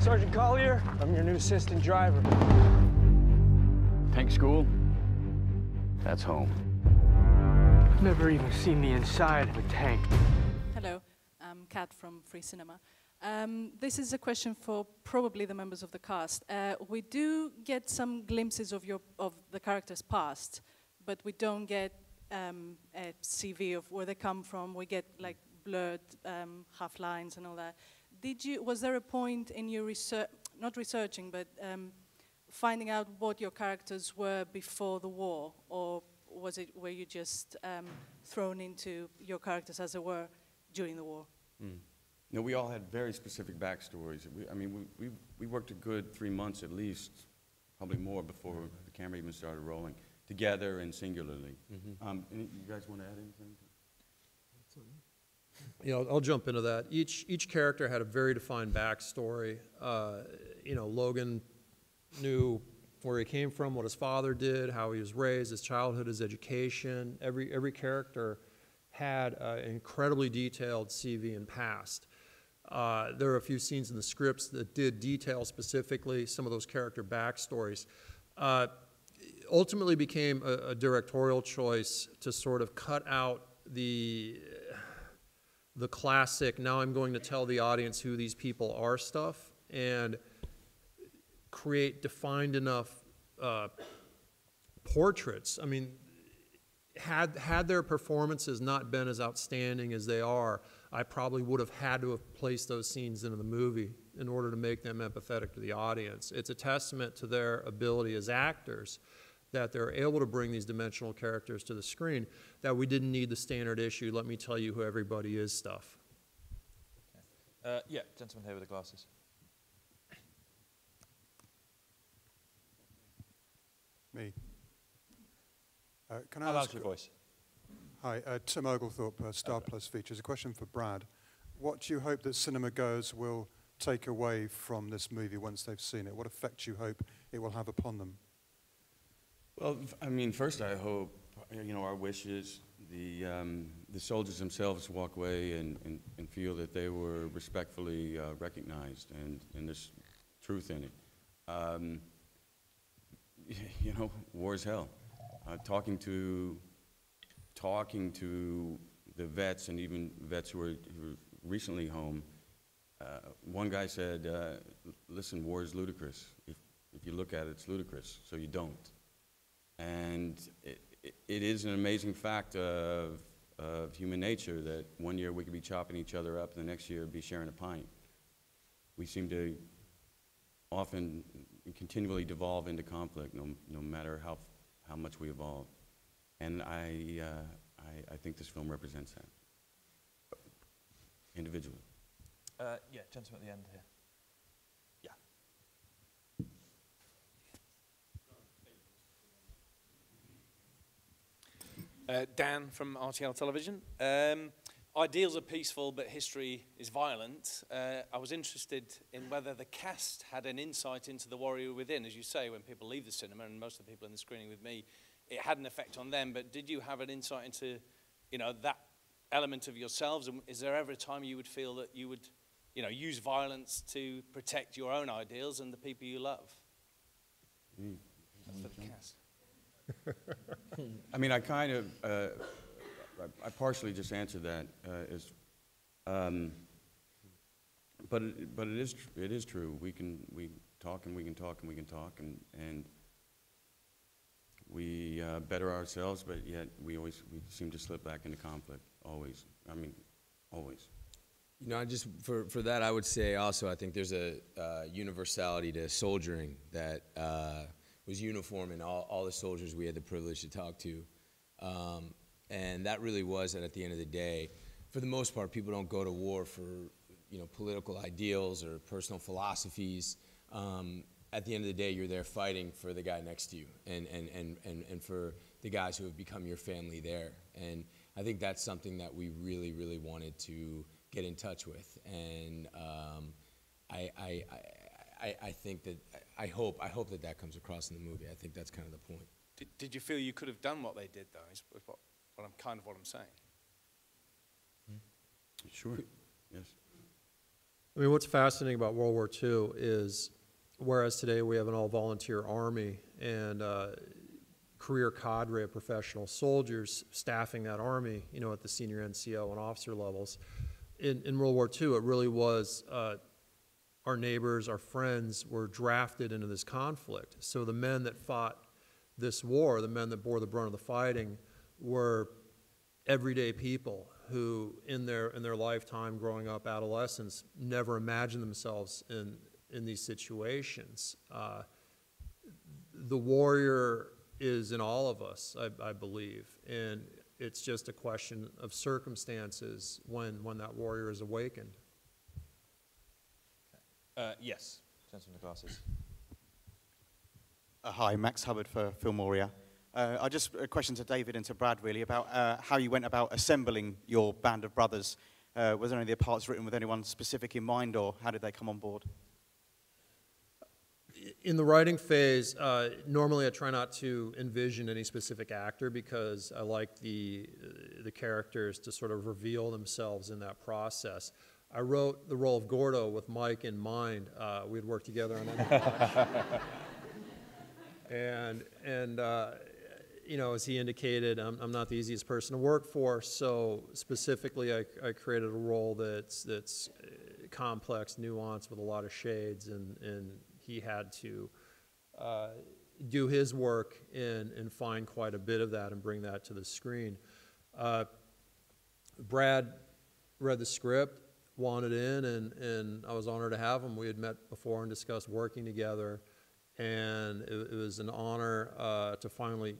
Sergeant Collier, I'm your new assistant driver. Tank school? That's home. I've never even seen the inside of a tank. Hello, I'm Kat from Free Cinema. This is a question for probably the members of the cast. We do get some glimpses of the character's past, but we don't get a CV of where they come from. We get like blurred half lines and all that. Was there a point in your research, not researching, but finding out what your characters were before the war, or were you just thrown into your characters as it were during the war? No, we all had very specific backstories. We worked a good 3 months at least, probably more, before the camera even started rolling, together and singularly. You guys want to add anything? You know, I'll jump into that. Each character had a very defined backstory. You know, Logan knew where he came from, what his father did, how he was raised, his childhood, his education. Every character had an incredibly detailed CV and past. There are a few scenes in the scripts that did detail specifically some of those character backstories. Ultimately became a directorial choice to sort of cut out the classic, now I'm going to tell the audience who these people are stuff, and create defined enough portraits. I mean, had their performances not been as outstanding as they are, I probably would have had to have placed those scenes into the movie in order to make them empathetic to the audience. It's a testament to their ability as actors that they're able to bring these dimensional characters to the screen, that we didn't need the standard issue, let me tell you who everybody is stuff. Okay. Yeah, gentleman here with the glasses. Me. Can I How ask loud's your voice? Hi, Tim Oglethorpe, Star Plus Features. A question for Brad. What do you hope that cinema goers will take away from this movie once they've seen it? What effect do you hope it will have upon them? Well, I mean, first I hope, you know, our wish is the soldiers themselves walk away and feel that they were respectfully recognized and there's truth in it. You know, war is hell. Talking to the vets and even vets who were recently home, one guy said, listen, war is ludicrous. If you look at it, it's ludicrous, so you don't. And it is an amazing fact of human nature that one year we could be chopping each other up, and the next year be sharing a pint. We seem to often continually devolve into conflict, no matter how much we evolve. And I think this film represents that, individually. Yeah, gentleman at the end here. Dan from RTL Television. Ideals are peaceful, but history is violent. I was interested in whether the cast had an insight into the warrior within. As you say, when people leave the cinema, and most of the people in the screening with me, it had an effect on them, but did you have an insight into, you know, that element of yourselves? And is there ever a time you would feel that you would, you know, use violence to protect your own ideals and the people you love? That's for the cast. I mean, I kind of, I partially just answered that, but it is true. We talk and we can talk and we can talk and we better ourselves, but yet we seem to slip back into conflict, always. I mean, always. You know, just for that, I would say also, I think there's a universality to soldiering that was uniform in all the soldiers we had the privilege to talk to. And that really was that at the end of the day, for the most part, people don't go to war for, you know, political ideals or personal philosophies. At the end of the day, you're there fighting for the guy next to you and for the guys who have become your family there. And I think that's something that we really, really wanted to get in touch with. And I think that, I hope that comes across in the movie. I think that's kind of the point. Did you feel you could have done what they did, though, is what I'm saying? Sure, yes. I I mean, what's fascinating about World War II is, whereas today we have an all-volunteer army and career cadre of professional soldiers staffing that army, you know, at the senior NCO and officer levels, in World War II, it really was our neighbors, our friends were drafted into this conflict. So the men that fought this war, the men that bore the brunt of the fighting, were everyday people who, in their lifetime, growing up, adolescence, never imagined themselves in these situations. The warrior is in all of us, I believe, and it's just a question of circumstances when that warrior is awakened. Yes, gentleman in the glasses. Hi, Max Hubbard for Filmoria. I just a question to David and to Brad, really, about how you went about assembling your band of brothers. Was there any of the parts written with anyone specific in mind, or how did they come on board? In the writing phase, normally I try not to envision any specific actor because I like the characters to sort of reveal themselves in that process. I wrote the role of Gordo with Mike in mind. We had worked together on that. and you know, as he indicated, I'm not the easiest person to work for, so specifically I created a role that's complex, nuanced, with a lot of shades, and he had to do his work and find quite a bit of that and bring that to the screen. Brad read the script, wanted in, and I was honored to have him. We had met before and discussed working together, and it was an honor to finally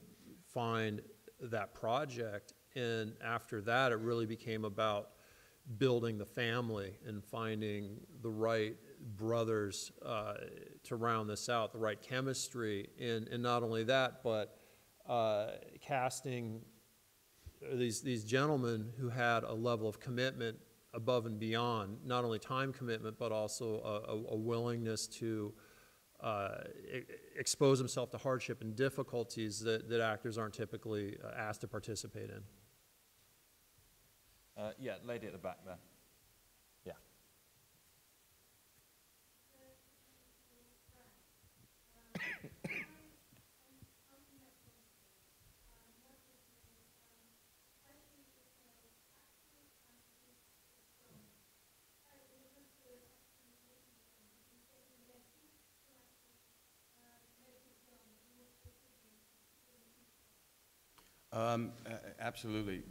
find that project. And after that, it really became about building the family and finding the right brothers to round this out, the right chemistry, and not only that, but casting these gentlemen who had a level of commitment above and beyond, not only time commitment, but also a willingness to expose himself to hardship and difficulties that actors aren't typically asked to participate in. Yeah, lady at the back there. Yeah. Absolutely.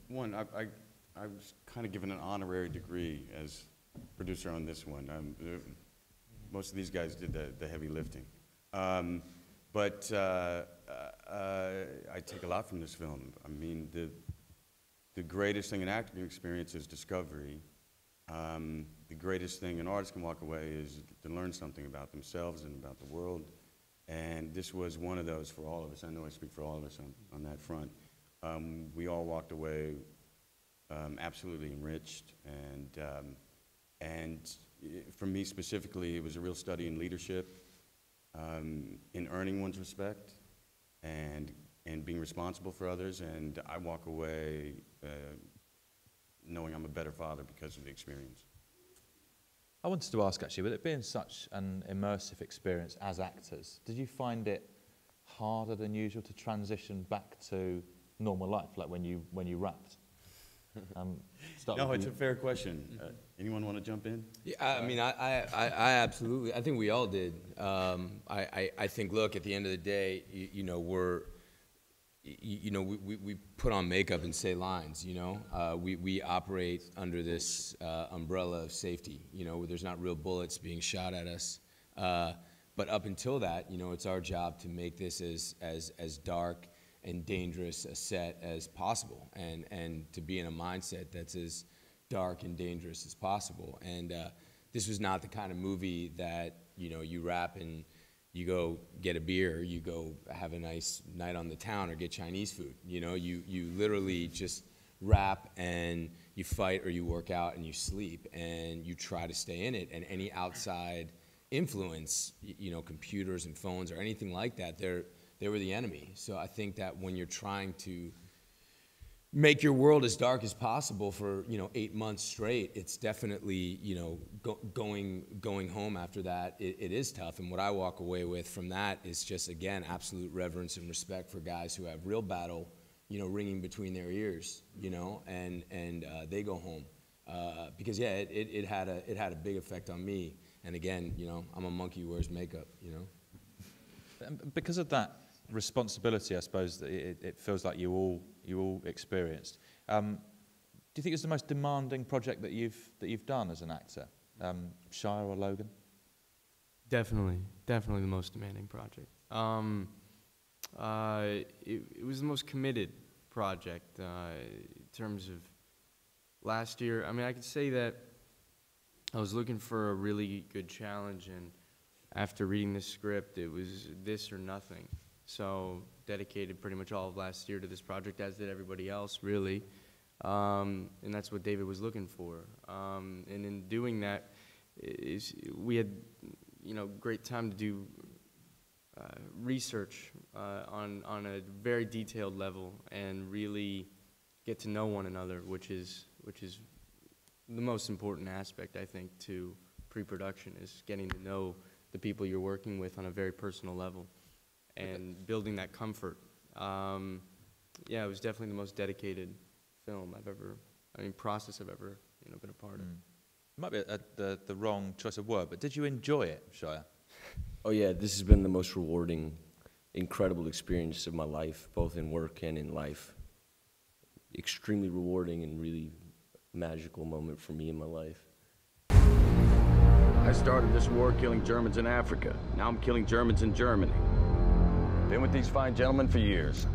One, I was kind of given an honorary degree as producer on this one. Most of these guys did the heavy lifting. But I take a lot from this film. I mean, the greatest thing an actor can experience is discovery. The greatest thing an artist can walk away is to learn something about themselves and about the world. And this was one of those for all of us. I know I speak for all of us on that front. We all walked away absolutely enriched, and for me specifically, it was a real study in leadership, in earning one's respect, and being responsible for others. And I walk away knowing I'm a better father because of the experience. I wanted to ask, actually, with it being such an immersive experience as actors, did you find it harder than usual to transition back to normal life, like when you wrapped? No, it's a fair question. Anyone want to jump in? Yeah, I mean, I absolutely, I think we all did. I think, look, at the end of the day, you know, we put on makeup and say lines, you know. We operate under this umbrella of safety, you know, where there's not real bullets being shot at us. But up until that, you know, it's our job to make this as dark and dangerous a set as possible, and to be in a mindset that's as dark and dangerous as possible. And this was not the kind of movie that, you know, you wrap and you go get a beer, you go have a nice night on the town or get Chinese food. You know, you literally just wrap and you fight or you work out and you sleep and you try to stay in it. And any outside influence, you know, computers and phones or anything like that, they were the enemy. So I think that when you're trying to make your world as dark as possible for, you know, 8 months straight, it's definitely, you know, going home after that, it is tough. And what I walk away with from that is just, again, absolute reverence and respect for guys who have real battle, you know, ringing between their ears, you know, and they go home. Because yeah, it had a big effect on me. And again, you know, I'm a monkey who wears makeup, you know. Because of that responsibility, I suppose, that it feels like you all experienced. Do you think it's the most demanding project that you've done as an actor, Shia or Logan? Definitely the most demanding project. It was the most committed project in terms of last year. I mean, I could say that I was looking for a really good challenge, and after reading this script, it was this or nothing. So dedicated pretty much all of last year to this project, as did everybody else, really. And that's what David was looking for. And in doing that, we had, you know, great time to do research on a very detailed level and really get to know one another, which is the most important aspect, I think, to pre-production, is getting to know the people you're working with on a very personal level and building that comfort. Yeah, it was definitely the most dedicated film process I've ever, you know, been a part of. It might be the wrong choice of word, but did you enjoy it, Shia? Oh yeah, this has been the most rewarding, incredible experience of my life, both in work and in life. Extremely rewarding and really magical moment for me in my life. I started this war killing Germans in Africa. Now I'm killing Germans in Germany. Been with these fine gentlemen for years.